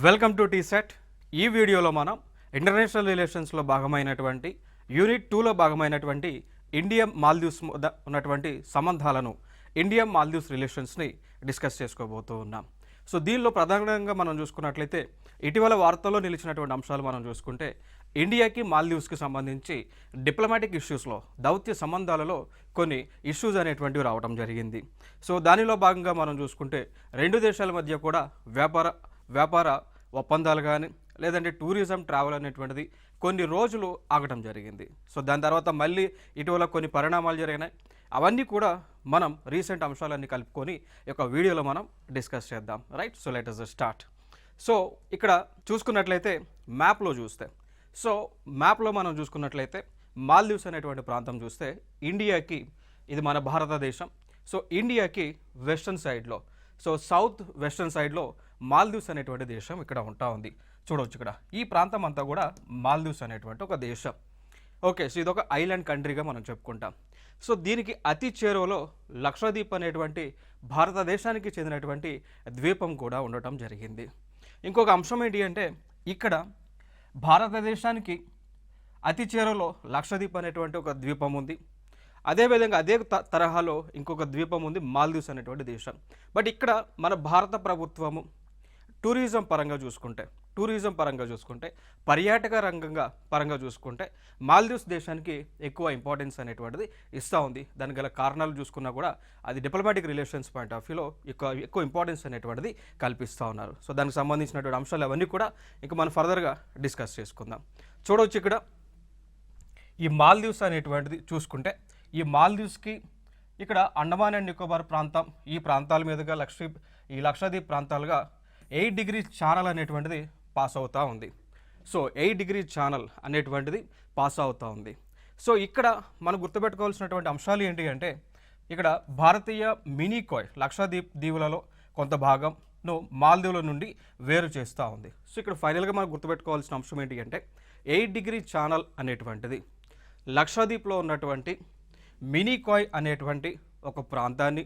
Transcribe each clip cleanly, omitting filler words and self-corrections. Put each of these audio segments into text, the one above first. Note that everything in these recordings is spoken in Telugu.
Welcome to టీసెట్. ఈ వీడియోలో మనం ఇంటర్నేషనల్ రిలేషన్స్లో భాగమైనటువంటి యూనిట్ 2లో భాగమైనటువంటి ఇండియా మాల్దీవ్స్ ఉన్నటువంటి సంబంధాలను ఇండియా మాల్దీవ్స్ రిలేషన్స్ని డిస్కస్ చేసుకోబోతూ ఉన్నాం. సో దీనిలో ప్రధానంగా మనం చూసుకున్నట్లయితే ఇటీవల వార్తల్లో నిలిచినటువంటి అంశాలు మనం చూసుకుంటే ఇండియాకి మాల్దీవ్స్కి సంబంధించి డిప్లొమాటిక్ ఇష్యూస్లో దౌత్య సంబంధాలలో కొన్ని ఇష్యూస్ అనేటువంటివి రావడం జరిగింది. సో దానిలో భాగంగా మనం చూసుకుంటే రెండు దేశాల మధ్య కూడా వ్యాపార ఒప్పందాలు కానీ లేదంటే టూరిజం ట్రావెల్ అనేటువంటిది కొన్ని రోజులు ఆగటం జరిగింది. సో దాని తర్వాత మళ్ళీ ఇటీవల కొన్ని పరిణామాలు జరిగినాయి. అవన్నీ కూడా మనం రీసెంట్ అంశాలన్నీ కలుపుకొని ఒక వీడియోలో మనం డిస్కస్ చేద్దాం. Right, so let us start. So ఇక్కడ చూసుకున్నట్లయితే మ్యాప్లో మనం చూసుకున్నట్లయితే మాల్దీవ్స్ అనేటువంటి ప్రాంతం చూస్తే ఇండియాకి ఇది మన భారతదేశం. సో ఇండియాకి వెస్టర్న్ సైడ్లో, సో సౌత్ వెస్టర్న్ సైడ్లో మాల్దీవ్స్ అనేటువంటి దేశం ఇక్కడ ఉంటా ఉంది. చూడవచ్చు ఇక్కడ ఈ ప్రాంతం అంతా కూడా మాల్దీవ్స్ అనేటువంటి ఒక దేశం. ఓకే, సో ఇది ఒక ఐలాండ్ కంట్రీగా మనం చెప్పుకుంటాం. సో దీనికి అతి చేరువలో లక్షద్వీప్ అనేటువంటి భారతదేశానికి చెందినటువంటి ద్వీపం కూడా ఉండటం జరిగింది. ఇంకొక అంశం ఏంటి అంటే ఇక్కడ భారతదేశానికి అతి చేరువలో లక్షద్వీప్ అనేటువంటి ఒక ద్వీపం ఉంది. అదేవిధంగా అదే తరహాలో ఇంకొక ద్వీపం ఉంది మాల్దీవ్స్ అనేటువంటి దేశం. బట్ ఇక్కడ మన భారత ప్రభుత్వము టూరిజం పరంగా చూసుకుంటే పర్యాటక పరంగా చూసుకుంటే మాల్దీవ్స్ దేశానికి ఎక్కువ ఇంపార్టెన్స్ అనేటువంటిది ఇస్తూ ఉంది. దానికి గల కారణాలు చూసుకున్నా కూడా అది డిప్లొమాటిక్ రిలేషన్స్ పాయింట్ ఆఫ్ వ్యూలో ఎక్కువ ఇంపార్టెన్స్ అనేటువంటిది కల్పిస్తూ ఉన్నారు. సో దానికి సంబంధించినటువంటి అంశాలు అవన్నీ కూడా ఇంకా మనం ఫర్దర్గా డిస్కస్ చేసుకుందాం. చూడవచ్చు ఇక్కడ ఈ మాల్దీవ్స్ అనేటువంటిది చూసుకుంటే ఈ మాల్దీవ్స్కి ఇక్కడ అండమాన్ అండ్ నికోబార్ ప్రాంతం, ఈ ప్రాంతాల మీదుగా లక్షద్వీప్ ప్రాంతాలుగా 8 డిగ్రీ ఛానల్ అనేటువంటిది పాస్ అవుతూ ఉంది. సో 8 డిగ్రీ ఛానల్ అనేటువంటిది పాస్ అవుతూ ఉంది. సో ఇక్కడ మనం గుర్తుపెట్టుకోవాల్సినటువంటి అంశాలు ఏంటి అంటే ఇక్కడ భారతీయ మినీకాయ్ లక్షద్వీప్ దీవులలో కొంత భాగంను మాల్దీవుల నుండి వేరు చేస్తూ ఉంది. సో ఇక్కడ ఫైనల్గా మనం గుర్తుపెట్టుకోవాల్సిన అంశం ఏంటి అంటే 8 డిగ్రీ ఛానల్ అనేటువంటిది లక్షద్వీప్లో ఉన్నటువంటి మినీకాయ్ అనేటువంటి ఒక ప్రాంతాన్ని,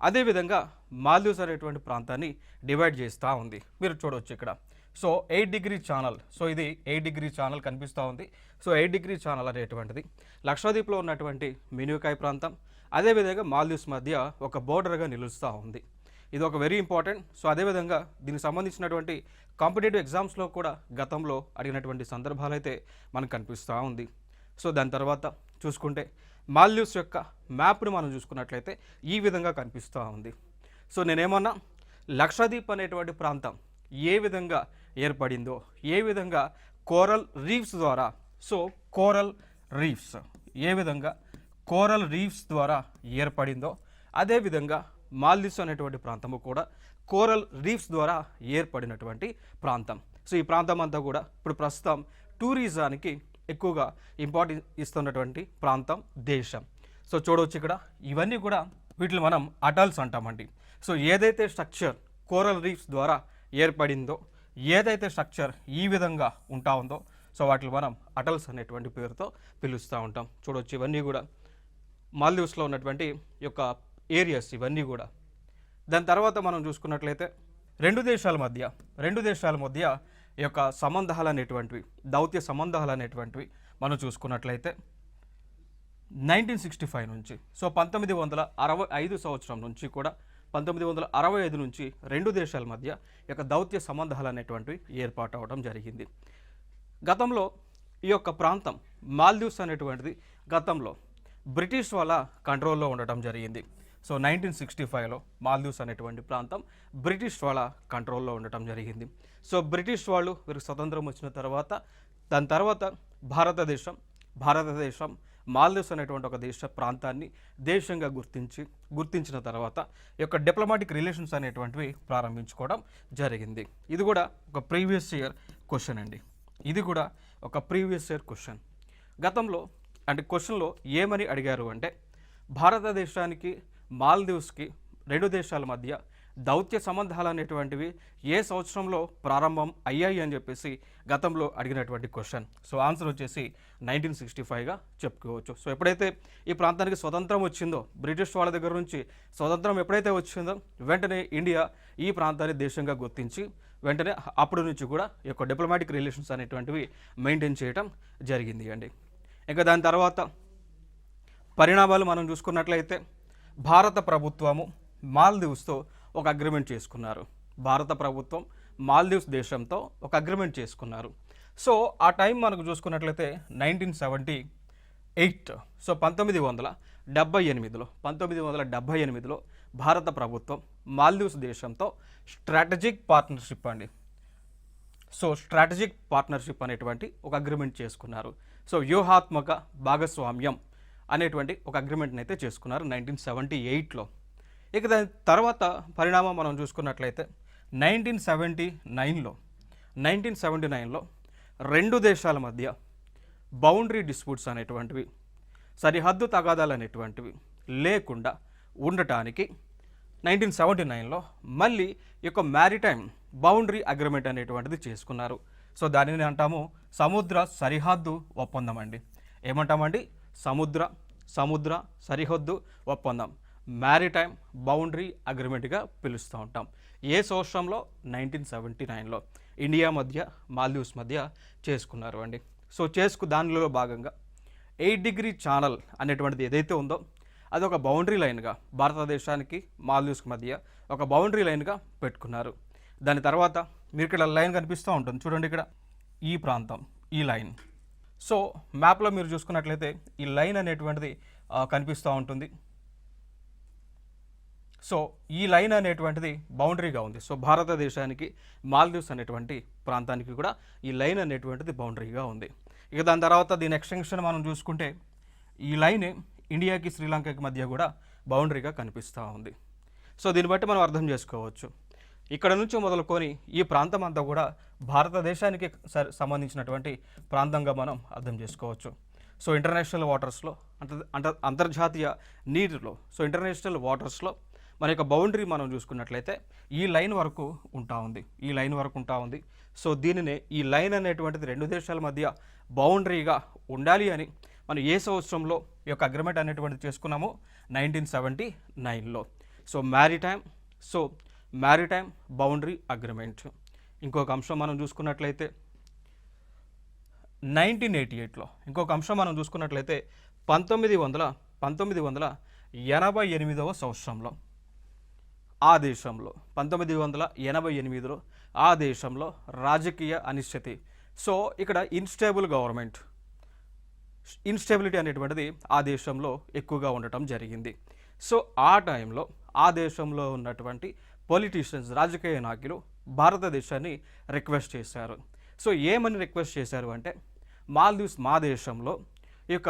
అదేవిధంగా మాల్దీవ్స్ అనేటువంటి ప్రాంతాన్ని డివైడ్ చేస్తూ ఉంది. మీరు చూడవచ్చు ఇక్కడ. సో 8 డిగ్రీ ఛానల్, సో ఇది 8 డిగ్రీ ఛానల్ కనిపిస్తూ ఉంది. సో 8 డిగ్రీ ఛానల్ అనేటువంటిది లక్షద్వీప్లో ఉన్నటువంటి మినీకాయ్ ప్రాంతం, అదేవిధంగా మాల్దీవ్స్ మధ్య ఒక బోర్డర్గా నిలుస్తూ ఉంది. ఇది ఒక వెరీ ఇంపార్టెంట్. సో అదేవిధంగా దీనికి సంబంధించినటువంటి కాంపిటేటివ్ ఎగ్జామ్స్లో కూడా గతంలో అడిగినటువంటి సందర్భాలు అయితే మనకు కనిపిస్తూ ఉంది. సో దాని తర్వాత చూసుకుంటే మాల్దీవ్స్ యొక్క మ్యాప్ను మనం చూసుకున్నట్లయితే ఈ విధంగా కనిపిస్తూ ఉంది. సో నేనేమన్నా లక్షద్వీప్ అనేటువంటి ప్రాంతం ఏ విధంగా ఏర్పడిందో, ఏ విధంగా కోరల్ రీఫ్స్ ద్వారా, సో కోరల్ రీఫ్స్ ద్వారా ఏర్పడిందో అదేవిధంగా మాల్దీవ్స్ అనేటువంటి ప్రాంతము కూడా కోరల్ రీఫ్స్ ద్వారా ఏర్పడినటువంటి ప్రాంతం. సో ఈ ప్రాంతం అంతా కూడా ఇప్పుడు ప్రస్తుతం టూరిజానికి ఎక్కువగా ఇంపార్టెన్స్ ఇస్తున్నటువంటి ప్రాంతం, దేశం. సో చూడవచ్చు ఇక్కడ ఇవన్నీ కూడా వీటిని మనం అటల్స్ అంటామండి. సో ఏదైతే స్ట్రక్చర్ కోరల్ రీఫ్స్ ద్వారా ఏర్పడిందో, ఏదైతే స్ట్రక్చర్ ఈ విధంగా ఉంటా ఉందో, సో వాటిని మనం అటల్స్ అనేటువంటి పేరుతో పిలుస్తూ ఉంటాం. చూడవచ్చు ఇవన్నీ కూడా మాల్దీవ్స్లో ఉన్నటువంటి యొక్క ఏరియాస్ ఇవన్నీ కూడా. దాని తర్వాత మనం చూసుకున్నట్లయితే రెండు దేశాల మధ్య ఈ యొక్క సంబంధాలు అనేటువంటివి, దౌత్య సంబంధాలు అనేటువంటివి మనం చూసుకున్నట్లయితే 1965 నుంచి, సో 1965 సంవత్సరం నుంచి కూడా 1965 నుంచి రెండు దేశాల మధ్య ఈ యొక్క దౌత్య సంబంధాలు అనేటువంటివి ఏర్పాటు అవడం జరిగింది. గతంలో ఈ యొక్క ప్రాంతం మాల్దీవ్స్ అనేటువంటిది గతంలో బ్రిటిష్ వాళ్ళ కంట్రోల్లో ఉండటం జరిగింది. సో 1965లో మాల్దీవ్స్ అనేటువంటి ప్రాంతం బ్రిటిష్ వాళ్ళ కంట్రోల్లో ఉండటం జరిగింది. సో బ్రిటిష్ వాళ్ళు వీరికి స్వతంత్రం వచ్చిన తర్వాత దాని తర్వాత భారతదేశం మాల్దీవ్స్ అనేటువంటి ఒక ప్రాంతాన్ని దేశంగా గుర్తించిన తర్వాత ఈ యొక్క డిప్లొమాటిక్ రిలేషన్స్ అనేటువంటివి ప్రారంభించుకోవడం జరిగింది. ఇది కూడా ఒక ప్రీవియస్ ఇయర్ క్వశ్చన్ అండి. గతంలో అంటే క్వశ్చన్లో ఏమని అడిగారు అంటే భారతదేశానికి మాల్దీవ్స్కి రెండు దేశాల మధ్య దౌత్య సంబంధాలు అనేటువంటివి ఏ సంవత్సరంలో ప్రారంభం అయ్యాయి అని చెప్పేసి గతంలో అడిగినటువంటి క్వశ్చన్. సో ఆన్సర్ వచ్చేసి 1965గా చెప్పుకోవచ్చు. సో ఎప్పుడైతే ఈ ప్రాంతానికి స్వతంత్రం వచ్చిందో, బ్రిటిష్ వాళ్ళ దగ్గర నుంచి స్వతంత్రం ఎప్పుడైతే వచ్చిందో వెంటనే ఇండియా ఈ ప్రాంతాన్ని దేశంగా గుర్తించి వెంటనే అప్పటి నుంచి కూడా ఈ యొక్క డిప్లొమాటిక్ రిలేషన్స్ అనేటువంటివి మెయింటైన్ చేయటం జరిగింది అండి. ఇంకా దాని తర్వాత పరిణామాలు మనం చూసుకున్నట్లయితే భారత ప్రభుత్వము మాల్దీవ్స్తో ఒక అగ్రిమెంట్ చేసుకున్నారు. భారత ప్రభుత్వం మాల్దీవ్స్ దేశంతో ఒక అగ్రిమెంట్ చేసుకున్నారు. సో ఆ టైం మనకు చూసుకున్నట్లయితే 1978, సో 1978లో భారత ప్రభుత్వం మాల్దీవ్స్ దేశంతో స్ట్రాటజిక్ పార్ట్నర్షిప్ అండి, సో స్ట్రాటజిక్ పార్ట్నర్షిప్ అనేటువంటి ఒక అగ్రిమెంట్ చేసుకున్నారు. సో వ్యూహాత్మక భాగస్వామ్యం అనేటువంటి ఒక అగ్రిమెంట్ని అయితే చేసుకున్నారు 1978లో. ఇక దాని తర్వాత పరిణామం మనం చూసుకున్నట్లయితే 1979లో రెండు దేశాల మధ్య బౌండరీ డిస్ప్యూట్స్ అనేటువంటివి, సరిహద్దు తగాదాలు అనేటువంటివి లేకుండా ఉండటానికి 1979లో మళ్ళీ ఈ యొక్క మ్యారిటైమ్ బౌండరీ అగ్రిమెంట్ అనేటువంటిది చేసుకున్నారు. సో దానిని అంటాము సముద్ర సరిహద్దు ఒప్పందం అండి. ఏమంటామండి? సముద్ర సరిహద్దు ఒప్పందం, మ్యారిటైమ్ బౌండరీ అగ్రిమెంట్గా పిలుస్తూ ఉంటాం. ఏ సంవత్సరంలో? 1979లో ఇండియా మధ్య మాల్దీవ్స్ మధ్య చేసుకున్నారు అండి. సో దానిలో భాగంగా 8 డిగ్రీ ఛానల్ అనేటువంటిది ఏదైతే ఉందో అది ఒక బౌండరీ లైన్గా భారతదేశానికి మాల్దీవ్స్కి మధ్య ఒక బౌండరీ లైన్గా పెట్టుకున్నారు. దాని తర్వాత మీరు ఇక్కడ లైన్ కనిపిస్తూ ఉంటుంది చూడండి, ఇక్కడ ఈ ప్రాంతం, ఈ లైన్. సో మ్యాప్లో మీరు చూసుకున్నట్లయితే ఈ లైన్ అనేటువంటిది కనిపిస్తూ ఉంటుంది. సో ఈ లైన్ అనేటువంటిది బౌండరీగా ఉంది. సో భారతదేశానికి మాల్దీవ్స్ అనేటువంటి ప్రాంతానికి కూడా ఈ లైన్ అనేటువంటిది బౌండరీగా ఉంది. ఇక దాని తర్వాత దీని ఎక్స్టెన్షన్ మనం చూసుకుంటే ఈ లైన్ ఇండియాకి శ్రీలంకకి మధ్య కూడా బౌండరీగా కనిపిస్తూ ఉంది. సో దీన్ని బట్టి మనం అర్థం చేసుకోవచ్చు, ఇక్కడ నుంచి మొదలుకొని ఈ ప్రాంతం అంతా కూడా భారతదేశానికి సంబంధించినటువంటి ప్రాంతంగా మనం అర్థం చేసుకోవచ్చు. సో ఇంటర్నేషనల్ వాటర్స్లో అంతర్జాతీయ నీటిలో, సో ఇంటర్నేషనల్ వాటర్స్లో మన యొక్క బౌండరీ మనం చూసుకున్నట్లయితే ఈ లైన్ వరకు ఉంటా ఉంది. సో దీనినే ఈ లైన్ అనేటువంటిది రెండు దేశాల మధ్య బౌండరీగా ఉండాలి అని మనం ఏ సంవత్సరంలో ఈ యొక్క అగ్రిమెంట్ అనేటువంటిది చేసుకున్నామో 1979లో. So maritime boundary agreement. ఇంకొక అంశం మనం చూసుకున్నట్లయితే 1988లో 1988వ సంవత్సరంలో ఆ దేశంలో 1988లో ఆ దేశంలో రాజకీయ అనిశ్చితి, సో ఇక్కడ ఇన్స్టెబిలిటీ అనేటువంటిది ఆ దేశంలో ఎక్కువగా ఉండటం జరిగింది. సో ఆ టైంలో ఆ దేశంలో ఉన్నటువంటి పొలిటీషియన్స్, రాజకీయ నాయకులు భారతదేశాన్ని రిక్వెస్ట్ చేశారు. సో ఏమని రిక్వెస్ట్ చేశారు అంటే, మాల్దీవ్స్ మా దేశంలో ఈ యొక్క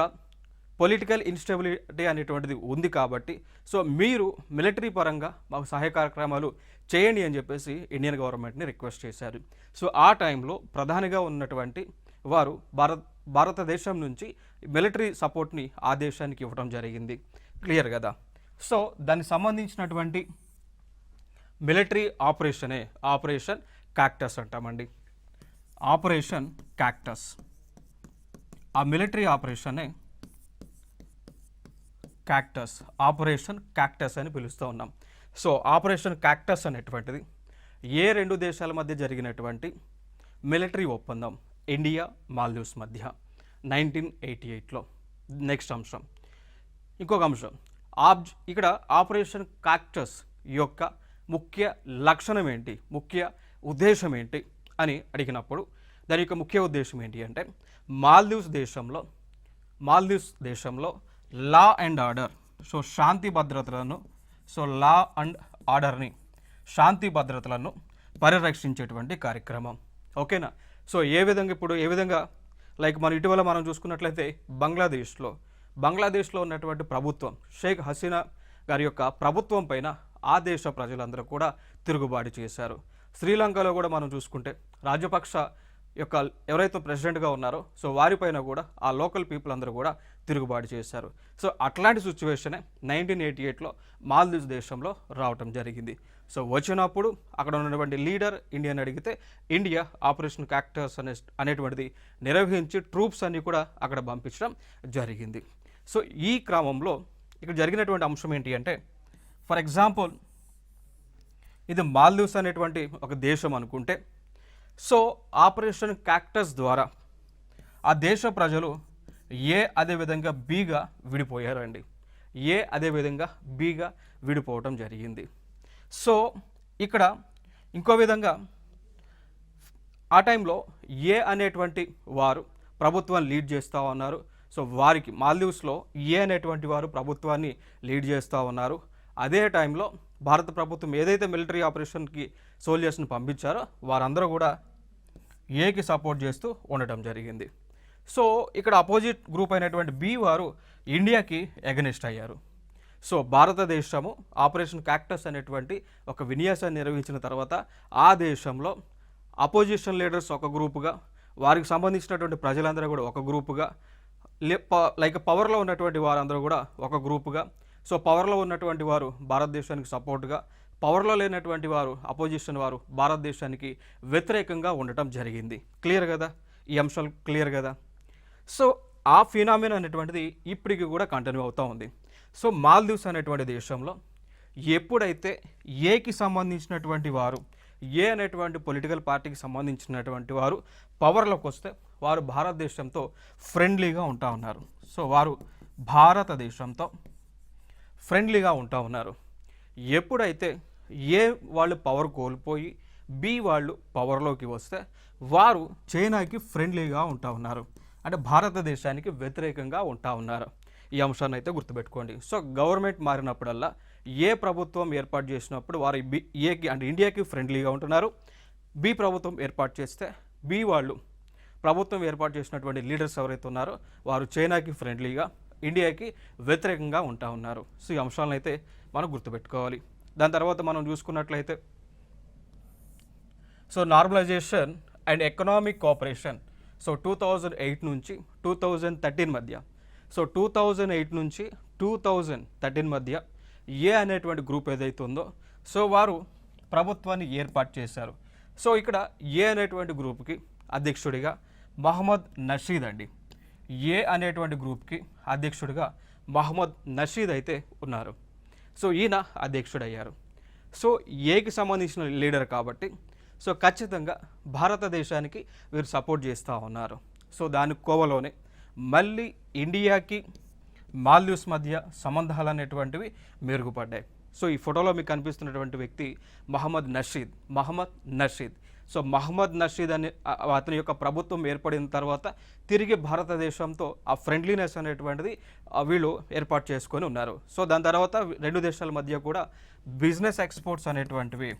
పొలిటికల్ ఇన్స్టెబిలిటీ అనేటువంటిది ఉంది కాబట్టి సో మీరు మిలిటరీ పరంగా మాకు సహాయ కార్యక్రమాలు చేయండి అని చెప్పేసి ఇండియన్ గవర్నమెంట్ని రిక్వెస్ట్ చేశారు. సో ఆ టైంలో ప్రధానిగా ఉన్నటువంటి వారు భారతదేశం నుంచి మిలిటరీ సపోర్ట్ని ఆ దేశానికి ఇవ్వడం జరిగింది. క్లియర్ కదా? సో దానికి సంబంధించినటువంటి మిలిటరీ ఆపరేషన్ క్యాక్టస్ అంటామండి. ఆపరేషన్ క్యాక్టస్, ఆ మిలిటరీ ఆపరేషన్ క్యాక్టస్ అని పిలుస్తూ ఉన్నాం. సో ఆపరేషన్ క్యాక్టస్ అనేటువంటిది ఏ రెండు దేశాల మధ్య జరిగినటువంటి మిలిటరీ ఒప్పందం ఇండియా మాల్దీవ్స్ మధ్య 1988లో. నెక్స్ట్ అంశం, ఇంకొక అంశం, ఇక్కడ ఆపరేషన్ క్యాక్టస్ యొక్క ముఖ్య లక్షణం ఏంటి, ముఖ్య ఉద్దేశం ఏంటి అని అడిగినప్పుడు దాని యొక్క ముఖ్య ఉద్దేశం ఏంటి అంటే, మాల్దీవ్స్ దేశంలో లా అండ్ ఆర్డర్, సో శాంతి భద్రతలను, సో లా అండ్ ఆర్డర్ని, శాంతి భద్రతలను పరిరక్షించేటువంటి కార్యక్రమం. ఓకేనా? సో ఏ విధంగా లైక్ మనం ఇటీవల మనం చూసుకున్నట్లయితే బంగ్లాదేశ్లో ఉన్నటువంటి ప్రభుత్వం, షేక్ హసీనా గారి యొక్క ప్రభుత్వం పైన ఆ దేశ ప్రజలందరూ కూడా తిరుగుబాటు చేశారు. శ్రీలంకలో కూడా మనం చూసుకుంటే రాజపక్ష యొక్క ఎవరైతే ప్రెసిడెంట్గా ఉన్నారో సో వారిపైన కూడా ఆ లోకల్ పీపుల్ అందరూ కూడా తిరుగుబాటు చేశారు. సో అట్లాంటి సిచ్యువేషనే 1988లో మాల్దీవ్స్ దేశంలో రావటం జరిగింది. సో వచ్చినప్పుడు అక్కడ ఉన్నటువంటి లీడర్ ఇండియాని అడిగితే ఇండియా ఆపరేషన్ క్యాక్టస్ అనేటువంటిది నిర్వహించి ట్రూప్స్ అన్ని కూడా అక్కడ పంపించడం జరిగింది. సో ఈ క్రమంలో ఇక్కడ జరిగినటువంటి అంశం ఏంటి అంటే, ఫర్ ఎగ్జాంపుల్ ఇది మాల్దీవ్స్ అనేటువంటి ఒక దేశం అనుకుంటే సో ఆపరేషన్ క్యాక్టస్ ద్వారా ఆ దేశ ప్రజలు ఏ అదేవిధంగా బీగా విడిపోయారండి. ఏ అదేవిధంగా బీగా విడిపోవటం జరిగింది. సో ఇక్కడ ఇంకో విధంగా ఆ టైంలో ఏ అనేటువంటి వారు ప్రభుత్వాన్ని లీడ్ చేస్తూ ఉన్నారు. సో వారికి మాల్దీవ్స్లో ఏ అనేటువంటి వారు ప్రభుత్వాన్ని లీడ్ చేస్తూ ఉన్నారు. అదే టైంలో భారత ప్రభుత్వం ఏదైతే మిలిటరీ ఆపరేషన్కి సోల్జర్స్ని పంపించారో వారందరూ కూడా ఏకి సపోర్ట్ చేస్తూ ఉండటం జరిగింది. సో ఇక్కడ అపోజిట్ గ్రూప్ అయినటువంటి బి వారు ఇండియాకి ఎగనిస్ట్ అయ్యారు. సో భారతదేశము ఆపరేషన్ క్యాక్టస్ అనేటువంటి ఒక విన్యాసాన్ని నిర్వహించిన తర్వాత ఆ దేశంలో అపోజిషన్ లీడర్స్ ఒక గ్రూపుగా, వారికి సంబంధించినటువంటి ప్రజలందరూ కూడా ఒక గ్రూపుగా, లైక్ పవర్లో ఉన్నటువంటి వారందరూ కూడా ఒక గ్రూపుగా, సో పవర్లో ఉన్నటువంటి వారు భారతదేశానికి సపోర్ట్గా, పవర్లో లేనటువంటి వారు అపోజిషన్ వారు భారతదేశానికి వ్యతిరేకంగా ఉండటం జరిగింది. క్లియర్ కదా? ఈ అంశాలు క్లియర్ కదా? సో ఆ ఫినామినా అనేటువంటిది ఇప్పటికి కూడా కంటిన్యూ అవుతూ ఉంది. సో మాల్దీవ్స్ అనేటువంటి దేశంలో ఎప్పుడైతే ఏకి సంబంధించినటువంటి వారు, ఏ అనేటువంటి పొలిటికల్ పార్టీకి సంబంధించినటువంటి వారు పవర్లోకి వస్తే వారు భారతదేశంతో ఫ్రెండ్లీగా ఉంటా ఉన్నారు. సో వారు భారతదేశంతో ఫ్రెండ్లీగా ఉంటా ఉన్నారు. ఎప్పుడైతే ఏ వాళ్ళు పవర్ కోల్పోయి బి వాళ్ళు పవర్లోకి వస్తే వారు చైనాకి ఫ్రెండ్లీగా ఉంటా ఉన్నారు, అంటే భారతదేశానికి వ్యతిరేకంగా ఉంటా ఉన్నారు. ఈ అంశాన్ని అయితే గుర్తుపెట్టుకోండి. సో గవర్నమెంట్ మారినప్పుడల్లా ఏ ప్రభుత్వం ఏర్పాటు చేసినప్పుడు వారు ఏకి అంటే ఇండియాకి ఫ్రెండ్లీగా ఉంటున్నారు. బి ప్రభుత్వం ఏర్పాటు చేస్తే బి వాళ్ళు ప్రభుత్వం ఏర్పాటు చేసినటువంటి లీడర్స్ ఎవరైతే ఉన్నారో వారు చైనాకి ఫ్రెండ్లీగా, ఇండియాకి వ్యతిరేకంగా ఉంటా ఉన్నారు. సో ఈ అంశాలను అయితే మనం గుర్తుపెట్టుకోవాలి. దాని తర్వాత మనం చూసుకున్నట్లయితే so normalisation and economic cooperation. So 2008 నుంచి 2013 మధ్య, సో 2008 నుంచి 2013 మధ్య ఏ అనేటువంటి గ్రూప్ ఏదైతే ఉందో సో వారు ప్రభుత్వాన్ని ఏర్పాటు చేశారు. సో ఇక్కడ ఏ అనేటువంటి గ్రూప్కి అధ్యక్షుడిగా మహమ్మద్ నషీద్ అండి. ఏ అనేటువంటి గ్రూప్కి అధ్యక్షుడిగా మహమ్మద్ నషీద్ అయితే ఉన్నారు. సో ఈయన అధ్యక్షుడయ్యారు. సో ఏకి సంబంధించిన లీడర్ కాబట్టి సో ఖచ్చితంగా భారతదేశానికి వీరు సపోర్ట్ చేస్తూ ఉన్నారు. సో దాని కోవలోనే మళ్ళీ ఇండియాకి మాల్దీవ్స్ మధ్య సంబంధాలు అనేటువంటివి మెరుగుపడ్డాయి. సో ఈ ఫోటోలో మీకు కనిపిస్తున్నటువంటి వ్యక్తి మహమ్మద్ నషీద్. సో మహమ్మద్ నషీద్ అనే అతని యొక్క ప్రభుత్వం ఏర్పడిన తర్వాత తిరిగి భారతదేశంతో ఆ ఫ్రెండ్లీనెస్ అనేటువంటిది వీళ్ళు ఏర్పాటు చేసుకొని ఉన్నారు. సో దాని తర్వాత రెండు దేశాల మధ్య కూడా బిజినెస్ ఎక్స్పోర్ట్స్ అనేటువంటివి,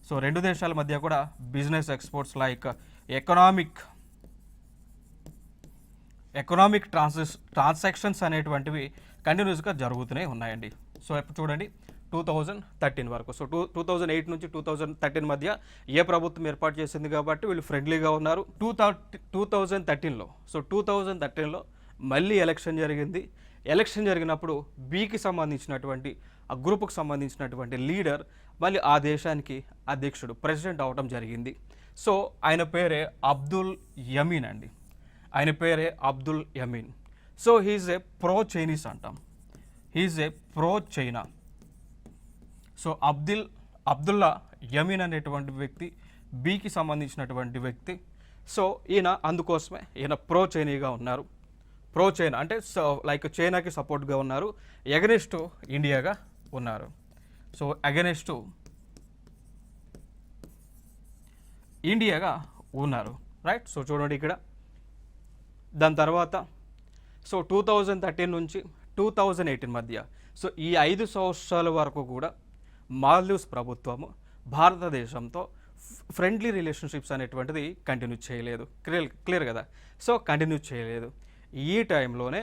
సో రెండు దేశాల మధ్య కూడా business exports like economic transactions అనేటువంటివి కంటిన్యూస్గా జరుగుతూనే ఉన్నాయండి. సో ఇప్పుడు చూడండి 2013 వరకు, సో 2008 నుంచి 2013 మధ్య ఏ ప్రభుత్వం ఏర్పాటు చేసింది కాబట్టి వీళ్ళు ఫ్రెండ్లీగా ఉన్నారు. 2013లో సో 2013లో మళ్ళీ ఎలక్షన్ జరిగింది. ఎలక్షన్ జరిగినప్పుడు బీకి సంబంధించినటువంటి ఆ గ్రూప్కి సంబంధించినటువంటి లీడర్ మళ్ళీ ఆ దేశానికి అధ్యక్షుడు ప్రెసిడెంట్ అవడం జరిగింది. సో ఆయన పేరే అబ్దుల్ యమీన్ అండి. ఆయన పేరే Abdul Yameen. So he's a pro Chinese అంటాం, he's a pro China. So Abdulla Yameen అనేటువంటి వ్యక్తి బీకి సంబంధించినటువంటి వ్యక్తి. సో ఈయన అందుకోసమే ఈయన ప్రో చైనీగా ఉన్నారు. ప్రో చైనా అంటే లైక్ చైనాకి సపోర్ట్గా ఉన్నారు, ఎగనెస్ట్ ఇండియాగా ఉన్నారు. సో అగెనెస్ట్ ఇండియాగా ఉన్నారు, రైట్. సో చూడండి ఇక్కడ. దాని తర్వాత సో 2013 నుంచి 2018 మధ్య, సో ఈ 5 సంవత్సరాల వరకు కూడా మాల్దీవ్స్ ప్రభుత్వము భారతదేశంతో ఫ్రెండ్లీ రిలేషన్షిప్స్ అనేటువంటిది కంటిన్యూ చేయలేదు. క్లియర్ కదా? సో కంటిన్యూ చేయలేదు. ఈ టైంలోనే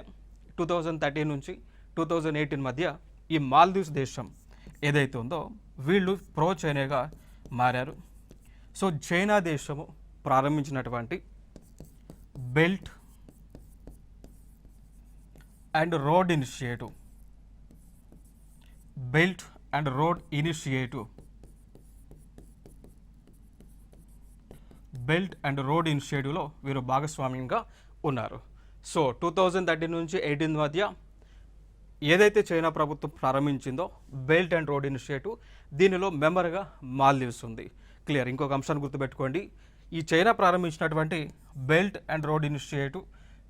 2013 నుంచి 2018 మధ్య ఈ మాల్దీవ్స్ దేశం ఏదైతే ఉందో వీళ్ళు ప్రో చైనాగా మారారు. సో చైనా దేశము ప్రారంభించినటువంటి belt and road initiative, belt and road initiative, belt and road ఇనిషియేటివ్లో వీరు భాగస్వామ్యంగా ఉన్నారు. సో 2013 నుంచి 18 మధ్య ఏదైతే చైనా ప్రభుత్వం ప్రారంభించిందో బెల్ట్ అండ్ రోడ్ ఇనిషియేటివ్, దీనిలో మెంబర్గా మాల్దీవ్స్ ఉంది. క్లియర్. ఇంకొక అంశాన్ని గుర్తుపెట్టుకోండి, ఈ చైనా ప్రారంభించినటువంటి బెల్ట్ అండ్ రోడ్ ఇనిషియేటివ్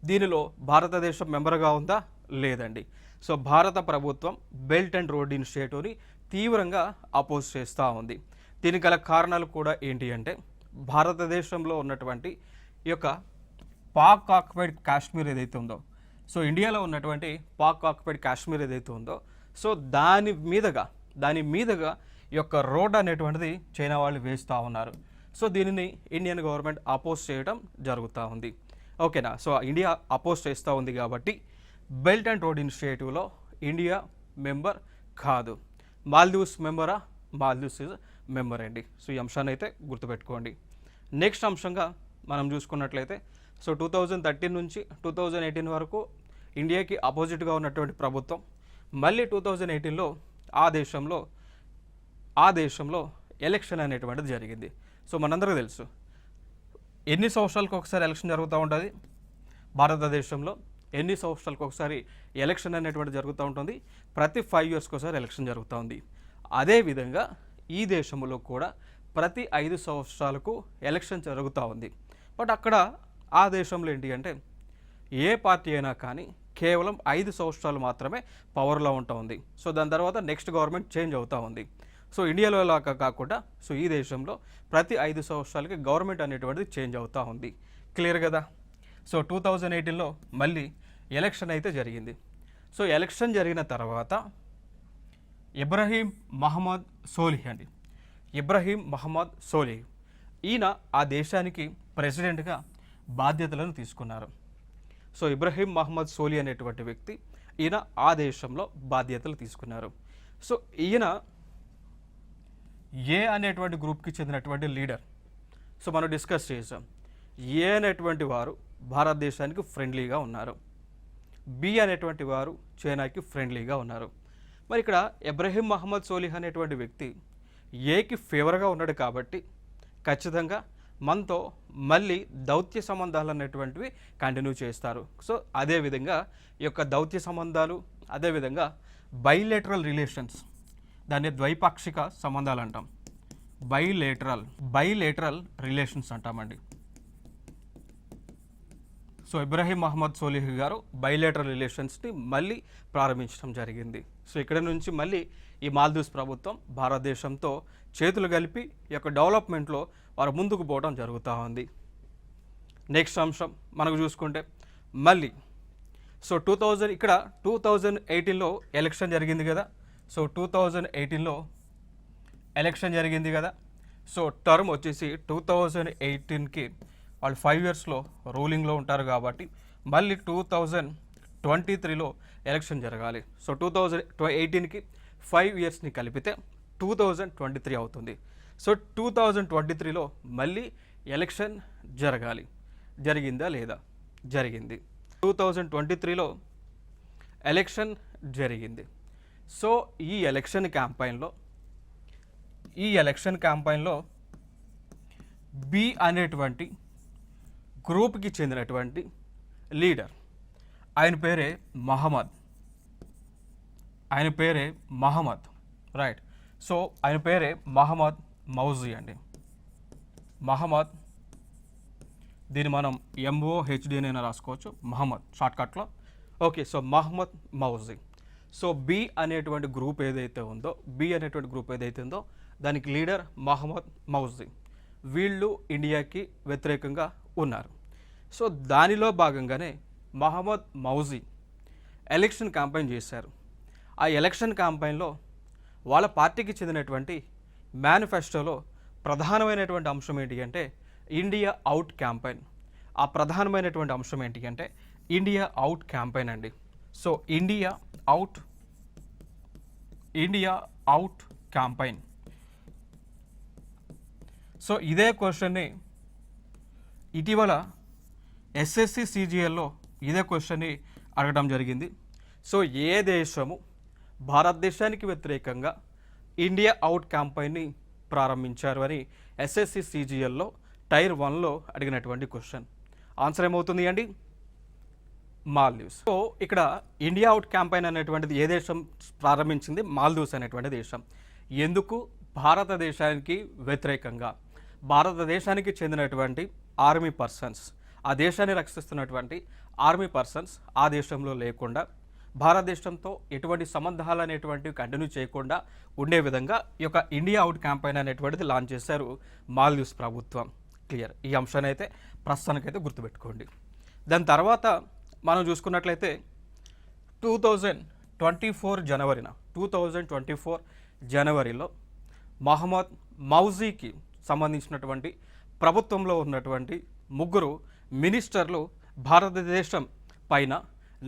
దీనిలో భారతదేశం మెంబర్గా ఉందా? లేదండి. సో భారత ప్రభుత్వం బెల్ట్ అండ్ రోడ్ ఇనిషియేటివ్ని తీవ్రంగా అపోజ్ చేస్తూ ఉంది. దీనికి గల కారణాలు కూడా ఏంటి అంటే, భారతదేశంలో ఉన్నటువంటి ఈ యొక్క పాక్ ఆక్యుపైడ్ కాశ్మీర్ ఏదైతే ఉందో, సో ఇండియాలో ఉన్నటువంటి పాక్ ఆక్యుపైడ్ కాశ్మీర్ ఏదైతే ఉందో, సో దాని మీదగా ఈ యొక్క రోడ్ అనేటువంటిది చైనా వాళ్ళు వేస్తూ ఉన్నారు. సో దీనిని ఇండియన్ గవర్నమెంట్ అపోజ్ చేయడం జరుగుతూ ఉంది. ఓకేనా? సో ఇండియా అపోజ్ చేస్తూ ఉంది కాబట్టి బెల్ట్ అండ్ రోడ్ ఇనిషియేటివ్లో ఇండియా మెంబర్ కాదు. మాల్దీవ్స్ మెంబరా? మాల్దీవ్స్ ఇస్ మెంబర్ అండి. సో ఈ అంశాన్ని అయితే గుర్తుపెట్టుకోండి. నెక్స్ట్ అంశంగా మనం చూసుకున్నట్లయితే, సో 2013 నుంచి 2018 వరకు ఇండియాకి అపోజిట్గా ఉన్నటువంటి ప్రభుత్వం మళ్ళీ 2018లో ఆ దేశంలో ఎలక్షన్ అనేటువంటిది జరిగింది. సో మనందరికీ తెలుసు ఎన్ని సంవత్సరాలకు ఒకసారి ఎలక్షన్ జరుగుతూ ఉంటుంది భారతదేశంలో, ఎన్ని సంవత్సరాలకు ఒకసారి ఎలక్షన్ అనేటువంటి జరుగుతూ ఉంటుంది, ప్రతి 5 ఇయర్స్కి ఒకసారి ఎలక్షన్ జరుగుతూ ఉంది. అదేవిధంగా ఈ దేశంలో కూడా ప్రతి 5 సంవత్సరాలకు ఎలక్షన్ జరుగుతూ ఉంది. బట్ అక్కడ ఆ దేశంలో ఏంటి అంటే, ఏ పార్టీ అయినా కానీ కేవలం 5 సంవత్సరాలు మాత్రమే పవర్లో ఉంటా ఉంది. సో దాని తర్వాత నెక్స్ట్ గవర్నమెంట్ చేంజ్ అవుతూ ఉంది. సో ఇండియాలో లాగా కాకుండా సో ఈ దేశంలో ప్రతి 5 సంవత్సరాలకి గవర్నమెంట్ అనేటువంటిది చేంజ్ అవుతూ ఉంది. క్లియర్ కదా? సో 2018లో మళ్ళీ ఎలక్షన్ అయితే జరిగింది. సో ఎలక్షన్ జరిగిన తర్వాత ఇబ్రహీం మహమ్మద్ సోలిహ్ అండి, ఇబ్రహీం మహమ్మద్ సోలిహ్ ఈయన ఆ దేశానికి ప్రెసిడెంట్గా బాధ్యతలను తీసుకున్నారు. సో ఇబ్రహీం మహమ్మద్ సోలి అనేటువంటి వ్యక్తి ఈయన ఆ దేశంలో బాధ్యతలు తీసుకున్నారు. సో ఈయన ఏ అనేటువంటి గ్రూప్కి చెందినటువంటి లీడర్. సో మనం డిస్కస్ చేసాం. ఏ అనేటువంటి వారు భారతదేశానికి ఫ్రెండ్లీగా ఉన్నారు, బి అనేటువంటి వారు చైనాకి ఫ్రెండ్లీగా ఉన్నారు. మరి ఇక్కడ ఇబ్రహీం మహమ్మద్ సోలిహ్ అనేటువంటి వ్యక్తి ఏకి ఫేవర్గా ఉన్నాడు కాబట్టి ఖచ్చితంగా మనతో మళ్ళీ దౌత్య సంబంధాలు అనేటువంటివి కంటిన్యూ చేస్తారు. సో అదేవిధంగా ఈ యొక్క దౌత్య సంబంధాలు, అదేవిధంగా బైలేటరల్ రిలేషన్స్, దాన్ని ద్వైపాక్షిక సంబంధాలు అంటాం. బైలేటరల్ రిలేషన్స్ అంటామండి. సో ఇబ్రహీం మహమ్మద్ సోలిహ్ గారు బైలేటరల్ రిలేషన్స్ని మళ్ళీ ప్రారంభించడం జరిగింది. సో ఇక్కడ నుంచి మళ్ళీ ఈ మాల్దీవ్స్ ప్రభుత్వం భారతదేశంతో చేతులు కలిపి ఈ యొక్క డెవలప్మెంట్లో వారు ముందుకు పోవడం జరుగుతూ ఉంది. నెక్స్ట్ అంశం మనకు చూసుకుంటే మళ్ళీ సో 2018లో ఎలక్షన్ జరిగింది కదా. సో 2018లో ఎలక్షన్ జరిగింది కదా. సో టర్మ్ వచ్చేసి 2018కి వాళ్ళు 5 ఇయర్స్లో రూలింగ్లో ఉంటారు కాబట్టి మళ్ళీ 2023లో ఎలక్షన్ జరగాలి. సో 2018కి 5 ఇయర్స్ని కలిపితే 2023 అవుతుంది. సో 2023లో మళ్ళీ ఎలక్షన్ జరగాలి. జరిగిందా లేదా? జరిగింది. 2023లో ఎలక్షన్ జరిగింది. సో ఈ ఎలక్షన్ క్యాంపైన్లో బి అనేటువంటి గ్రూప్కి చెందినటువంటి లీడర్, ఆయన పేరే మహమ్మద్, రైట్. సో ఆయన పేరే మహమ్మద్ మౌజీ అండి. మహమ్మద్, దీన్ని మనం MOHD అయినా రాసుకోవచ్చు, మహమ్మద్ షార్ట్కట్లో. Okay, so Mohammed Mauji. So B అనేటువంటి గ్రూప్ ఏదైతే ఉందో దానికి లీడర్ మహమ్మద్ మౌజీ. వీళ్ళు ఇండియాకి వ్యతిరేకంగా ఉన్నారు. సో దానిలో భాగంగానే మహమ్మద్ మౌజీ ఎలక్షన్ క్యాంపెయిన్ చేశారు. ఆ ఎలక్షన్ క్యాంపెయిన్లో వాళ్ళ పార్టీకి చెందినటువంటి మేనిఫెస్టోలో ప్రధానమైనటువంటి అంశం ఏంటి అంటే ఇండియా అవుట్ క్యాంపెయిన్. ఆ ప్రధానమైనటువంటి అంశం ఏంటి అంటే ఇండియా అవుట్ క్యాంపెయిన్ అండి. So India out campaign. So ఇదే క్వశ్చన్ని ఇటీవల SSC CGLలో ఇదే క్వశ్చన్ని అడగడం జరిగింది. సో ఏ దేశము భారతదేశానికి వ్యతిరేకంగా ఇండియా అవుట్ క్యాంపెయిన్ని ప్రారంభించారు అని SSC CGLలో టైర్ 1లో అడిగినటువంటి క్వశ్చన్. ఆన్సర్ ఏమవుతుంది అండి? మాల్దీవ్స్. సో ఇక్కడ ఇండియా అవుట్ క్యాంపెయిన్ అనేటువంటిది ఏ దేశం ప్రారంభించింది? మాల్దీవ్స్ అనేటువంటి దేశం. ఎందుకు? భారతదేశానికి వ్యతిరేకంగా. భారతదేశానికి చెందినటువంటి ఆర్మీ పర్సన్స్, ఆ దేశాన్ని రక్షిస్తున్నటువంటి ఆర్మీ పర్సన్స్ ఆ దేశంలో లేకుండా భారతదేశంతో ఎటువంటి సంబంధాలు అనేటువంటివి కంటిన్యూ చేయకుండా ఉండే విధంగా ఈ యొక్క ఇండియా అవుట్ క్యాంపెయిన్ అనేటువంటిది లాంచ్ చేశారు మాల్దీవ్స్ ప్రభుత్వం. క్లియర్. ఈ అంశాన్ని అయితే ప్రస్తుతానికైతే గుర్తుపెట్టుకోండి. దాని తర్వాత మనం చూసుకున్నట్లయితే 2024 జనవరిలో మహమ్మద్ మౌజీకి సంబంధించినటువంటి ప్రభుత్వంలో ఉన్నటువంటి ముగ్గురు మినిస్టర్లు భారతదేశం పైన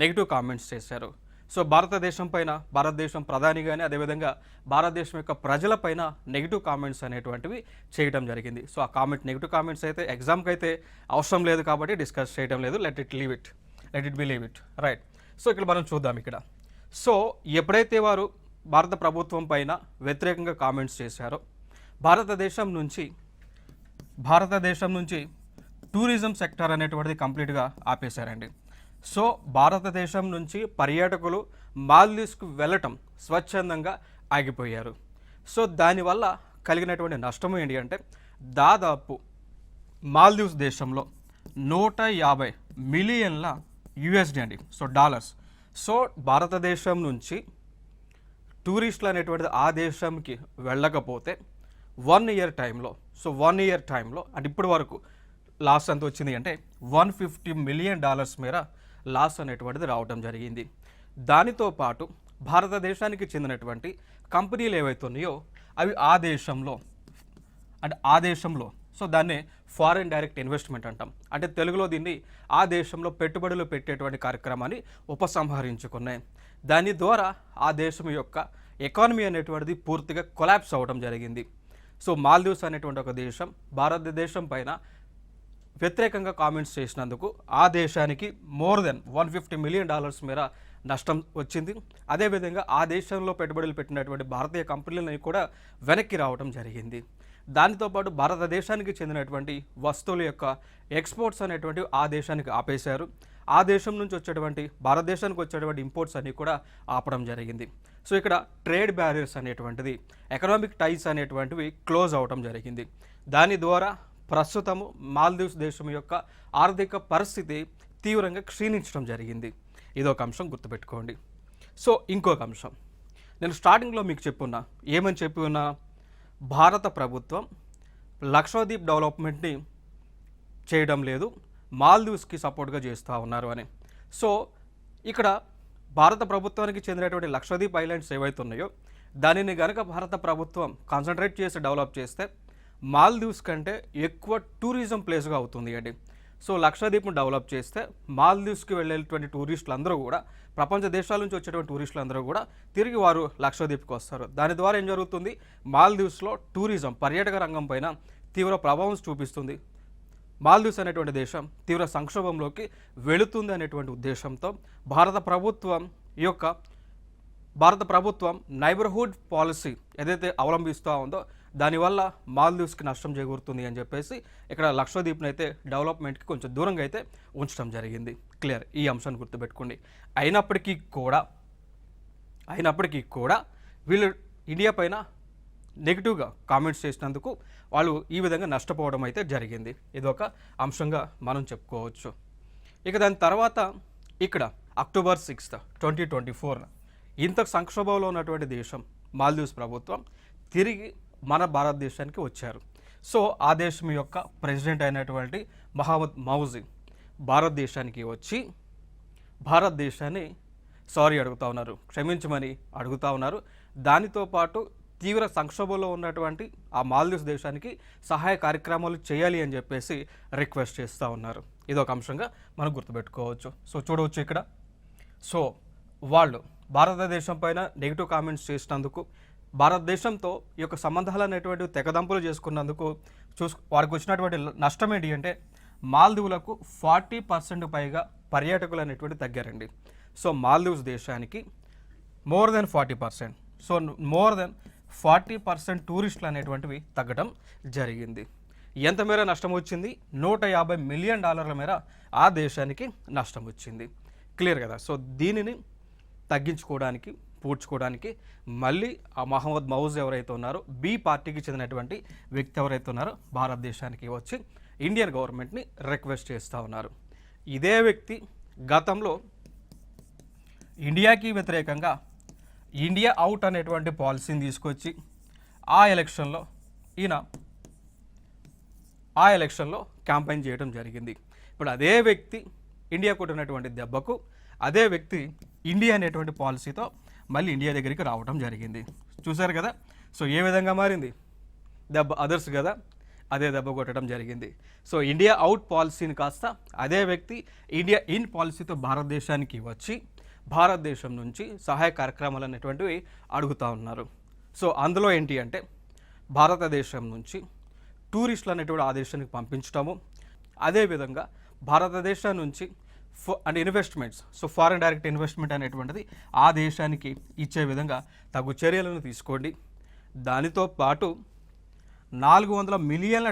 నెగిటివ్ కామెంట్స్ చేశారు. సో భారతదేశం పైన, భారతదేశం ప్రధాని కానీ అదేవిధంగా భారతదేశం యొక్క ప్రజలపైన నెగిటివ్ కామెంట్స్ అనేటువంటివి చేయడం జరిగింది. సో ఆ నెగిటివ్ కామెంట్స్ అయితే ఎగ్జామ్కి అయితే అవసరం లేదు కాబట్టి డిస్కస్ చేయడం లేదు. Let it be leave it right. So ఇక్కడ మనం చూద్దాం. ఇక్కడ సో ఎప్పుడైతే వారు భారత ప్రభుత్వం పైన వ్యతిరేకంగా కామెంట్స్ చేశారో భారతదేశం నుంచి టూరిజం సెక్టర్ అనేటువంటిది కంప్లీట్గా ఆపేశారండి. సో భారతదేశం నుంచి పర్యాటకులు మాల్దీవ్స్కు వెళ్ళటం స్వచ్ఛందంగా ఆగిపోయారు. సో దానివల్ల కలిగినటువంటి నష్టం ఏంటి అంటే దాదాపు మాల్దీవ్స్ దేశంలో 150 మిలియన్ల యుఎస్డి అండి, సో డాలర్స్. సో భారతదేశం నుంచి టూరిస్టులు అనేటువంటిది ఆ దేశంకి వెళ్ళకపోతే 1 ఇయర్ టైంలో అంటే ఇప్పటి వరకు లాస్ ఎంత వచ్చింది అంటే $150 మిలియన్ మేర లాస్ అనేటువంటిది రావడం జరిగింది. దానితో పాటు భారతదేశానికి చెందినటువంటి కంపెనీలు ఏవైతే ఉన్నాయో అవి ఆ దేశంలో సో దాన్నే ఫారిన్ డైరెక్ట్ ఇన్వెస్ట్మెంట్ అంటాం. అంటే తెలుగులో దీన్ని ఆ దేశంలో పెట్టుబడులు పెట్టేటువంటి కార్యక్రమాన్ని ఉపసంహరించుకున్నాయి. దాని ద్వారా ఆ దేశం యొక్క ఎకానమీ అనేటువంటిది పూర్తిగా కొలాప్స్ అవ్వడం జరిగింది. సో మాల్దీవ్స్ అనేటువంటి ఒక దేశం భారతదేశం పైన వ్యతిరేకంగా కామెంట్స్ చేసినందుకు ఆ దేశానికి మోర్ దెన్ $150 మిలియన్ మేర నష్టం వచ్చింది. అదేవిధంగా ఆ దేశంలో పెట్టుబడులు పెట్టినటువంటి భారతీయ కంపెనీలని కూడా వెనక్కి రావడం జరిగింది. దానితో పాటు భారతదేశానికి చెందినటువంటి వస్తువుల యొక్క ఎక్స్పోర్ట్స్ అనేటువంటివి ఆ దేశానికి ఆపేశారు. ఆ దేశం నుంచి వచ్చేటువంటి భారతదేశానికి వచ్చేటువంటి ఇంపోర్ట్స్ అన్నీ కూడా ఆపడం జరిగింది. సో ఇక్కడ ట్రేడ్ బ్యారియర్స్ అనేటువంటిది, ఎకనామిక్ టైస్ అనేటువంటివి క్లోజ్ అవడం జరిగింది. దాని ద్వారా ప్రస్తుతము మాల్దీవ్స్ దేశం యొక్క ఆర్థిక పరిస్థితి తీవ్రంగా క్షీణించడం జరిగింది. ఇదొక అంశం గుర్తుపెట్టుకోండి. సో ఇంకొక అంశం నేను స్టార్టింగ్లో మీకు చెప్పి ఉన్నా భారత ప్రభుత్వం లక్షద్వీప్ డెవలప్మెంట్ని చేయడం లేదు, మాల్దీవ్స్కి సపోర్ట్గా చేస్తూ ఉన్నారు అని. సో ఇక్కడ భారత ప్రభుత్వానికి చెందినటువంటి లక్షద్వీప్ ఐలాండ్స్ ఏవైతే ఉన్నాయో దానిని కనుక భారత ప్రభుత్వం కాన్సన్ట్రేట్ చేసి డెవలప్ చేస్తే మాల్దీవ్స్ కంటే ఎక్కువ టూరిజం ప్లేస్గా అవుతుంది అండి. సో లక్షద్వీప్ను డెవలప్ చేస్తే మాల్దీవ్స్కి వెళ్ళేటువంటి టూరిస్టులు అందరూ కూడా, ప్రపంచ దేశాల నుంచి వచ్చేటువంటి టూరిస్టులు అందరూ కూడా తిరిగి వారు లక్షద్వీప్కి వస్తారు. దాని ద్వారా ఏం జరుగుతుంది, మాల్దీవ్స్లో టూరిజం పర్యాటక రంగం పైన తీవ్ర ప్రభావం చూపిస్తుంది. మాల్దీవ్స్ అనేటువంటి దేశం తీవ్ర సంక్షోభంలోకి వెళుతుంది అనేటువంటి ఉద్దేశంతో భారత ప్రభుత్వం నైబర్హుడ్ పాలసీ ఏదైతే అవలంబిస్తూ ఉందో దానివల్ల మాల్దీవ్స్కి నష్టం చేకూరుతుంది అని చెప్పేసి ఇక్కడ లక్షద్వీప్ని అయితే డెవలప్మెంట్కి కొంచెం దూరంగా అయితే ఉంచడం జరిగింది. క్లియర్. ఈ అంశాన్ని గుర్తుపెట్టుకోండి. అయినప్పటికీ కూడా వీళ్ళు ఇండియా పైన నెగిటివ్గా కామెంట్స్ చేసినందుకు వాళ్ళు ఈ విధంగా నష్టపోవడం అయితే జరిగింది. ఇదొక అంశంగా మనం చెప్పుకోవచ్చు. ఇక దాని తర్వాత ఇక్కడ October 6, 2024 ఇంత సంక్షోభంలో ఉన్నటువంటి దేశం మాల్దీవ్స్ ప్రభుత్వం తిరిగి మన భారతదేశానికి వచ్చారు. సో ఆ దేశం యొక్క ప్రెసిడెంట్ అయినటువంటి మహమ్మద్ మౌజీ భారతదేశానికి వచ్చి భారతదేశాన్ని క్షమించమని అడుగుతూ ఉన్నారు. దానితో పాటు తీవ్ర సంక్షోభంలో ఉన్నటువంటి ఆ మాల్దీవ్స్ దేశానికి సహాయ కార్యక్రమాలు చేయాలి అని చెప్పేసి రిక్వెస్ట్ చేస్తూ ఉన్నారు. ఇదొక అంశంగా మనం గుర్తుపెట్టుకోవచ్చు. సో చూడవచ్చు ఇక్కడ. సో వాళ్ళు భారతదేశం పైన నెగిటివ్ కామెంట్స్ చేసినందుకు, భారతదేశంతో ఈ యొక్క సంబంధాలు అనేటువంటి తెగదంపులు చేసుకున్నందుకు వారికి వచ్చినటువంటి నష్టం ఏంటి అంటే మాల్దీవులకు 40% పైగా పర్యాటకులు అనేటువంటి తగ్గారండి. సో మాల్దీవ్స్ దేశానికి మోర్ దెన్ 40% టూరిస్టులు అనేటువంటివి తగ్గడం జరిగింది. ఎంత మేర నష్టం వచ్చింది? $150 మిలియన్ మేర ఆ దేశానికి నష్టం వచ్చింది. క్లియర్ కదా. సో దీనిని తగ్గించుకోవడానికి పూడ్చుకోవడానికి మళ్ళీ ఆ మహమ్మద్ మౌజ్ ఎవరైతే ఉన్నారో బి పార్టీకి చెందినటువంటి వ్యక్తి ఎవరైతే ఉన్నారో భారతదేశానికి వచ్చి ఇండియన్ గవర్నమెంట్ని రిక్వెస్ట్ చేస్తూ ఉన్నారు. ఇదే వ్యక్తి గతంలో ఇండియాకి వ్యతిరేకంగా ఇండియా అవుట్ అనేటువంటి పాలసీని తీసుకొచ్చి ఆ ఎలక్షన్లో క్యాంపెయిన్ చేయడం జరిగింది. ఇప్పుడు అదే వ్యక్తి ఇండియా కొట్టినటువంటి దెబ్బకు అదే వ్యక్తి ఇండియా అనేటువంటి పాలసీతో మళ్ళీ ఇండియా దగ్గరికి రావడం జరిగింది. చూశారు కదా. సో ఏ విధంగా మారింది దెబ్బ, అదర్స్ కదా, అదే దెబ్బ కొట్టడం జరిగింది. సో ఇండియా అవుట్ పాలసీని కాస్త అదే వ్యక్తి ఇండియా ఇన్ పాలసీతో భారతదేశానికి వచ్చి భారతదేశం నుంచి సహాయ కార్యక్రమాలు అనేటువంటివి అడుగుతూ ఉన్నారు. సో అందులో ఏంటి అంటే భారతదేశం నుంచి టూరిస్టులు అనేటువంటి ఆ దేశానికి పంపించడము, అదేవిధంగా భారతదేశం నుంచి and investments, so foreign direct investment అనేటువంటిది ఆ దేశానికి ఇచ్చే విధంగా తగు చర్యలను తీసుకోండి. దానితో పాటు $400 మిలియన్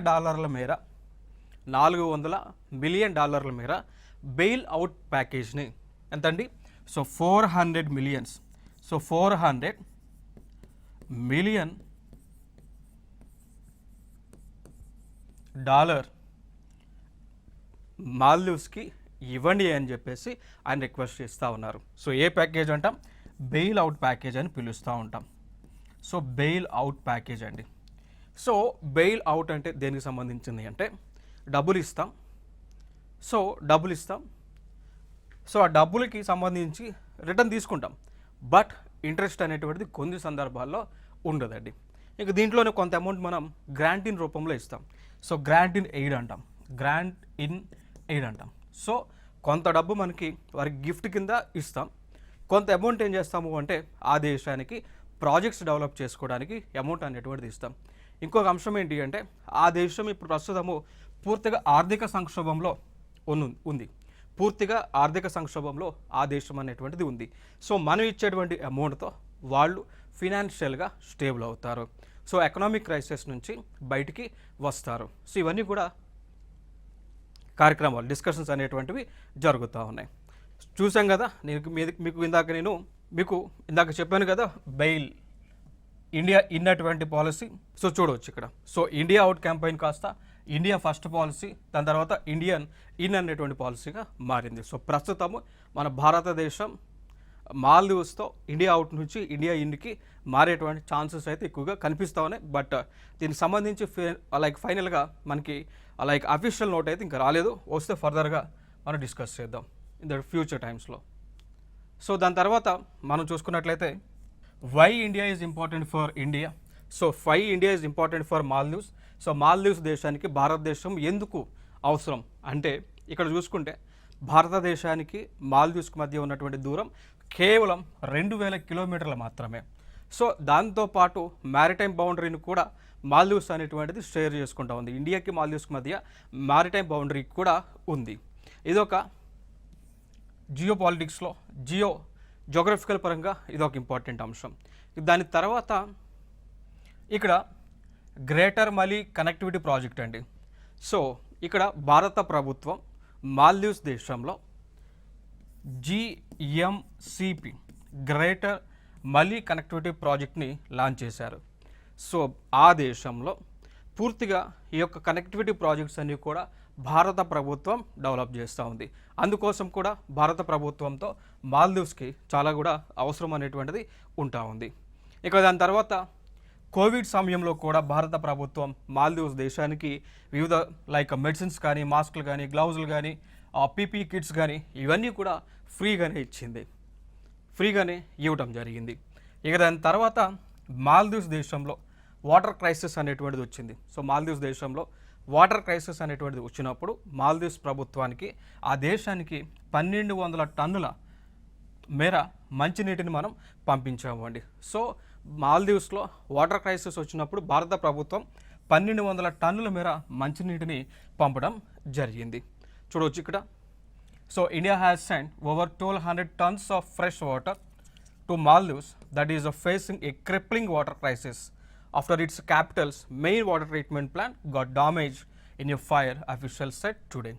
మేర బెయిల్ అవుట్ ప్యాకేజ్ని ఎంతండి, సో $400 మిలియన్స్, సో $400 మిలియన్ మాల్దీవ్స్కి ఇవ్వండి అని చెప్పేసి ఆయన రిక్వెస్ట్ చేస్తూ ఉన్నారు. సో ఏ ప్యాకేజ్ అంటాం, బెయిల్ అవుట్ ప్యాకేజ్ అని పిలుస్తూ ఉంటాం. సో బెయిల్ అవుట్ ప్యాకేజ్ అండి. సో బెయిల్ అవుట్ అంటే దేనికి సంబంధించింది అంటే డబ్బులు ఇస్తాం. సో ఆ డబ్బులకి సంబంధించి రిటర్న్ తీసుకుంటాం, బట్ ఇంట్రెస్ట్ అనేటువంటిది కొన్ని సందర్భాల్లో ఉండదండి. ఇక దీంట్లోనే కొంత అమౌంట్ మనం గ్రాంట్ ఇన్ రూపంలో ఇస్తాం. సో గ్రాంట్ ఇన్ ఎయిడ్ అంటాం. సో కొంత డబ్బు మనకి వారికి గిఫ్ట్ కింద ఇస్తాం, కొంత అమౌంట్ ఏం చేస్తాము అంటే ఆ దేశానికి ప్రాజెక్ట్స్ డెవలప్ చేసుకోవడానికి అమౌంట్ అనేటువంటిది ఇస్తాం. ఇంకొక అంశం ఏంటి అంటే ఆ దేశం ఇప్పుడు ప్రస్తుతము పూర్తిగా ఆర్థిక సంక్షోభంలో ఉంది. ఆ దేశం అనేటువంటిది ఉంది. సో మనం ఇచ్చేటువంటి అమౌంట్తో వాళ్ళు ఫినాన్షియల్గా స్టేబుల్ అవుతారు. సో ఎకనామిక్ క్రైసిస్ నుంచి బయటికి వస్తారు. సో ఇవన్నీ కూడా కార్యక్రమాలు, డిస్కషన్స్ అనేటువంటివి జరుగుతూ ఉన్నాయి. చూసాం కదా, మీకు ఇందాక చెప్పాను కదా, బెయిల్ ఇండియా ఇన్ అటువంటి పాలసీ. సో చూడవచ్చు ఇక్కడ. సో ఇండియా అవుట్ క్యాంపెయిన్ కాస్త ఇండియా ఫస్ట్ పాలసీ, దాని తర్వాత ఇండియన్ ఇన్ అనేటువంటి పాలసీగా మారింది. సో ప్రస్తుతము మన భారతదేశం మాల్దీవ్స్తో ఇండియా అవుట్ నుంచి ఇండియా ఇన్కి మారేటువంటి ఛాన్సెస్ అయితే ఎక్కువగా కనిపిస్తూ ఉన్నాయి. బట్ దీనికి సంబంధించి ఫైనల్గా మనకి అఫీషియల్ నోట్ అయితే ఇంకా రాలేదు. వస్తే ఫర్దర్గా మనం డిస్కస్ చేద్దాం ఇన్ ద ఫ్యూచర్ టైమ్స్లో. సో దాని తర్వాత మనం చూసుకున్నట్లయితే why India is important for India. So India is important for Maldives. So Maldives దేశానికి భారతదేశం ఎందుకు అవసరం అంటే ఇక్కడ చూసుకుంటే భారతదేశానికి మాల్దీవ్స్కి మధ్య ఉన్నటువంటి దూరం కేవలం 2000 కిలోమీటర్లు మాత్రమే. సో దాంతోపాటు మ్యారిటైమ్ బౌండరీని కూడా మాల్దీవ్స్ అనేటువంటిది షేర్ చేసుకుంటూ ఉంది. ఇండియాకి మాల్దీవ్స్కి మధ్య మ్యారిటైమ్ బౌండరీ కూడా ఉంది. ఇదొక జియోపాలిటిక్స్లో జోగ్రఫికల్ పరంగా ఇదొక ఇంపార్టెంట్ అంశం. దాని తర్వాత ఇక్కడ గ్రేటర్ మలీ కనెక్టివిటీ ప్రాజెక్ట్ అండి. సో ఇక్కడ భారత ప్రభుత్వం మాల్దీవ్స్ దేశంలో GMCP గ్రేటర్ మలీ కనెక్టివిటీ ప్రాజెక్ట్ని లాంచ్ చేశారు. సో ఆ దేశంలో పూర్తిగా ఈ యొక్క కనెక్టివిటీ ప్రాజెక్ట్స్ అన్నీ కూడా భారత ప్రభుత్వం డెవలప్ చేస్తూ ఉంది. అందుకోసం కూడా భారత ప్రభుత్వంతో మాల్దీవ్స్కి చాలా కూడా అవసరం అనేటువంటిది ఉంటా ఉంది. ఇక దాని తర్వాత కోవిడ్ సమయంలో కూడా భారత ప్రభుత్వం మాల్దీవ్స్ దేశానికి వివిధ మెడిసిన్స్ కానీ, మాస్కులు కానీ, గ్లౌజులు కానీ, PPE కిట్స్ కానీ ఇవన్నీ కూడా ఫ్రీగానే ఇవ్వడం జరిగింది. ఇక దాని తర్వాత మాల్దీవ్స్ దేశంలో వాటర్ క్రైసిస్ అనేటువంటిది వచ్చింది. సో మాల్దీవ్స్ దేశంలో వాటర్ క్రైసిస్ అనేటువంటిది వచ్చినప్పుడు మాల్దీవ్స్ ప్రభుత్వానికి ఆ దేశానికి 1200 టన్నుల మేర మంచినీటిని మనం పంపించాము అండి. సో మాల్దీవ్స్లో వాటర్ క్రైసిస్ వచ్చినప్పుడు భారత ప్రభుత్వం 1200 టన్నుల మేర మంచినీటిని పంపడం జరిగింది. చూడవచ్చు ఇక్కడ. So India has send over 1200 tons of fresh water to Maldives that is facing a crippling water crisis after its capital's main water treatment plant got damaged in a fire, officials said today.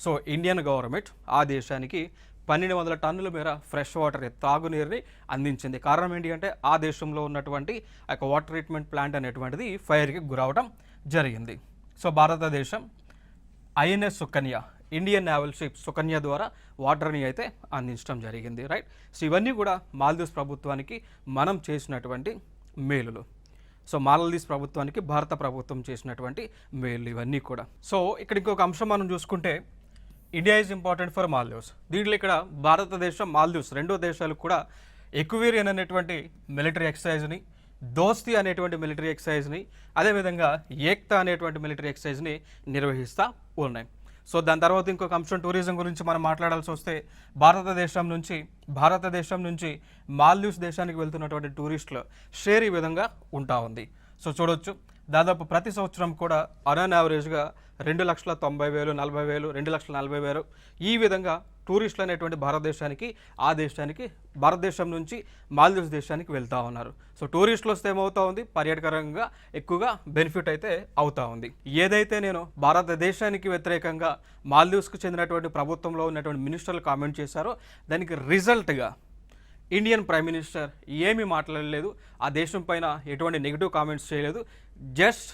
So Indian government ఆ దేశానికి 1200 టన్నుల మేర ఫ్రెష్ వాటర్ తాగునీరుని అందించింది. కారణం ఏంటి అంటే ఆ దేశంలో ఉన్నటువంటి ఆ యొక్క వాటర్ ట్రీట్మెంట్ ప్లాంట్ అనేటువంటిది ఫైర్కి గురవడం జరిగింది. సో భారతదేశం INS Sukanya, Indian naval ship Sukanya ద్వారా వాటర్ని అయితే అందించడం జరిగింది. రైట్. సో ఇవన్నీ కూడా మాల్దీవ్స్ ప్రభుత్వానికి మనం చేసినటువంటి మేలులు. సో మాల్దీవ్స్ ప్రభుత్వానికి భారత ప్రభుత్వం చేసినటువంటి మేలు ఇవన్నీ కూడా. సో ఇక్కడ ఇంకొక అంశం మనం చూసుకుంటే India is important for Maldives. దీంట్లో ఇక్కడ భారతదేశం మాల్దీవ్స్ రెండో దేశాలకు కూడా ఎక్వేరియన్ అనేటువంటి మిలిటరీ ఎక్సర్సైజ్ని, దోస్తీ అనేటువంటి మిలిటరీ ఎక్సర్సైజ్ని, అదేవిధంగా ఏక్తా అనేటువంటి మిలిటరీ ఎక్సర్సైజ్ని నిర్వహిస్తూ ఉన్నాయి. సో దాని తర్వాత ఇంకొక అంశం టూరిజం గురించి మనం మాట్లాడాల్సి వస్తే భారతదేశం నుంచి మాల్దీవ్స్ దేశానికి వెళ్తున్నటువంటి టూరిస్టుల షేర్ ఈ విధంగా ఉంటా ఉంది. సో చూడొచ్చు, దాదాపు ప్రతి సంవత్సరం కూడా ఆన్ యావరేజ్గా 2,90,000, 40,000, 2,40,000 ఈ విధంగా టూరిస్టులు అనేటువంటి భారతదేశం నుంచి మాల్దీవ్స్ దేశానికి వెళ్తూ ఉన్నారు. సో టూరిస్టులు వస్తే ఏమవుతా ఉంది, పర్యాటకరంగా ఎక్కువగా బెనిఫిట్ అయితే అవుతా ఉంది. ఏదైతే నేను భారతదేశానికి వ్యతిరేకంగా మాల్దీవ్స్కు చెందినటువంటి ప్రభుత్వంలో ఉన్నటువంటి మినిస్టర్లు కామెంట్ చేశారో దానికి రిజల్ట్గా ఇండియన్ ప్రైమ్ మినిస్టర్ ఏమీ మాట్లాడలేదు, ఆ దేశం పైన ఎటువంటి నెగిటివ్ కామెంట్స్ చేయలేదు. జస్ట్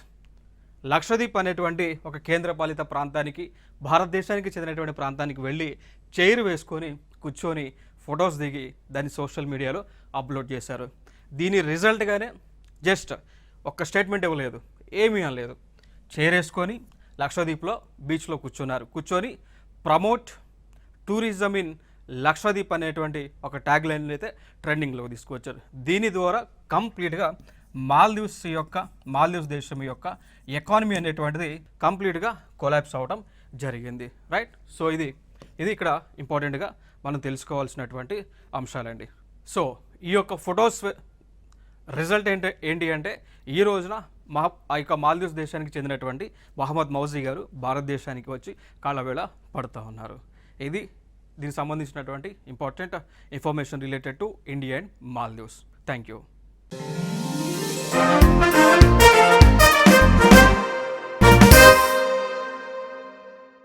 లక్షద్వీప్ అనేటువంటి ఒక కేంద్రపాలిత ప్రాంతానికి, భారతదేశానికి చెందినటువంటి ప్రాంతానికి వెళ్ళి చైర్ వేసుకొని కూర్చొని ఫొటోస్ దిగి దాన్ని సోషల్ మీడియాలో అప్లోడ్ చేశారు. దీని రిజల్ట్గానే జస్ట్ ఒక్క స్టేట్మెంట్ ఇవ్వలేదు, ఏమీ అనలేదు. చైర్ వేసుకొని లక్షద్వీప్లో బీచ్లో కూర్చొని ప్రమోట్ టూరిజం ఇన్ లక్షద్వీప్ అనేటువంటి ఒక ట్యాగ్ లైన్ అయితే ట్రెండింగ్లో తీసుకొచ్చారు. దీని ద్వారా కంప్లీట్గా మాల్దీవ్స్ దేశం యొక్క ఎకానమీ అనేటువంటిది కంప్లీట్గా కొలాప్స్ అవడం జరిగింది. రైట్. సో ఇది ఇక్కడ ఇంపార్టెంట్గా మనం తెలుసుకోవాల్సినటువంటి అంశాలండి. సో ఈ యొక్క ఫొటోస్ రిజల్ట్ ఏంటి అంటే ఈ రోజున ఆ యొక్క మాల్దీవ్స్ దేశానికి చెందినటువంటి మహమ్మద్ మౌజీ గారు భారతదేశానికి వచ్చి కాళ్ళవేళ పడుతూ ఉన్నారు. దీనికి సంబంధించినటువంటి important information related to India and Maldives. Thank you.